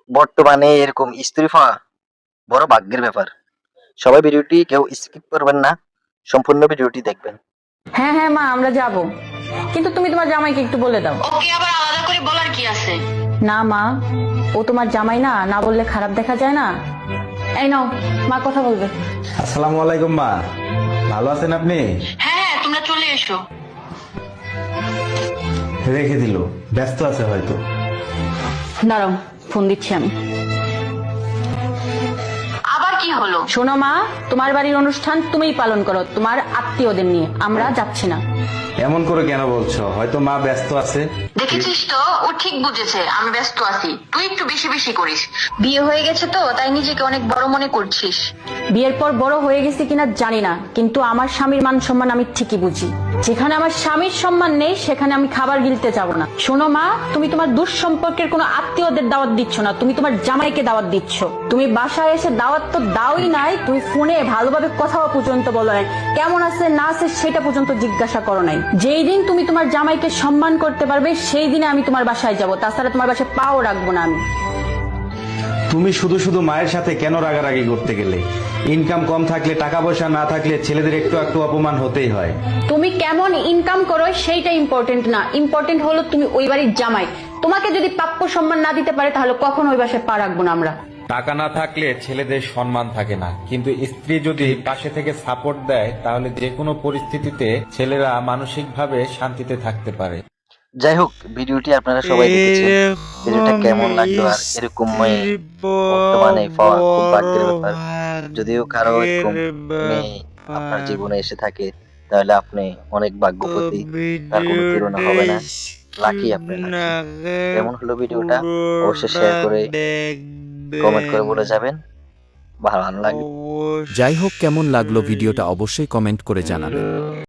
বর্তমানে এরকম স্ত্রী পাওয়া বড় ভাগ্যের ব্যাপার। সবাই ভিডিওটি কেউ স্কিপ করবেন না, সম্পূর্ণ ভিডিওটি দেখবেন। হ্যাঁ হ্যাঁ মা, আমরা যাব, কিন্তু তুমি তোমার জামাইকে একটু বলে দাও। ওকে আবার আলাদা করে বলার কি আছে? না মা, ও তোমার জামাই না, না বললে খারাপ দেখা যায় না। এই নাও, মা কথা বলবে। আসসালামু আলাইকুম মা, ভালো আছেন আপনি? হ্যাঁ হ্যাঁ, তোমরা চলে এসো। রেখে দিল, ব্যস্ত আছে হয়তো। দাঁড়াও, ফোন দিচ্ছি আমি। আবার কি হলো? শোনো মা, তোমার বাড়ির অনুষ্ঠান তুমিই পালন করো তোমার আত্মীয়দের নিয়ে, আমরা যাচ্ছি না। এমন করে কেন বলছো? হয়তো মা ব্যস্ত আছে। দেখেছিস তো, ও ঠিক বুঝেছে আমি ব্যস্ত আছি। তুই একটু বেশি বেশি করিস। বিয়ে হয়ে গেছে তো তাই নিজেকে অনেক বড় মনে করছিস। বিয়ের পর বড় হয়ে গেছি কিনা জানি না, কিন্তু আমার স্বামীর মান সম্মান আমি ঠিকই বুঝি। যেখানে আমার স্বামীর সম্মান নেই সেখানে আমি খাবার গিলতে যাব না। শোনো মা, তুমি তোমার দুঃসম্পর্কের কোনো আত্মীয়দের দাওয়াত দিচ্ছ না, তুমি তোমার জামাইকে দাওয়াত দিচ্ছ। তুমি বাসায় এসে দাওয়াত তো দাওই নাই, তুমি ফোনে ভালোভাবে কথাও পর্যন্ত বলো নাই, কেমন আছে না আছে সেটা পর্যন্ত জিজ্ঞাসা করো নাই। যেই দিন তুমি তোমার জামাইকে সম্মান করতে পারবে সেই দিনে আমি তোমার বাসায় যাব, তাছাড়া তোমার বাসায় পাও রাখবো না আমি। তুমি শুধু শুধু মায়ের সাথে কেন রাগারাগি করতে গেলে? ইনকাম কম থাকলে, টাকা পয়সা না থাকলে ছেলেদের একটু একটু অপমান হতেই হয়। তুমি কেমন ইনকাম করো সেইটা ইম্পর্টেন্ট না, ইম্পর্টেন্ট হলো তুমি ওই বাড়ির জামাই। তোমাকে যদি প্রাপ্য সম্মান না দিতে পারে তাহলে কখনো ওই বাসায় পা রাখবো না আমরা। টাকা না থাকলে ছেলেদের সম্মান থাকে না, কিন্তু স্ত্রী যদি পাশে থেকে সাপোর্ট দেয় তাহলে যে কোনো পরিস্থিতিতে ছেলেরা মানসিকভাবে শান্তিতে থাকতে পারে। যাই হোক, ভিডিওটি আপনারা সবাই দেখেছেন। ভিডিওটা কেমন লাগলো আর এরকম মেয়ে বর্তমানে পাওয়া খুব ভাগ্যের ব্যাপার। যদিও কারো এরকম মেয়ে আপনার জীবনে এসে থাকে তাহলে আপনি অনেক ভাগ্যবতী, তার কোনো তুলনা হবে না। লাকি আপনি, লাকি। কেমন হলো ভিডিওটা অবশ্যই শেয়ার করে কমেন্ট করে বলে যাবেন। ভালো লাগবে। যাই হোক, কেমন লাগলো ভিডিওটা অবশ্যই কমেন্ট করে জানাবেন।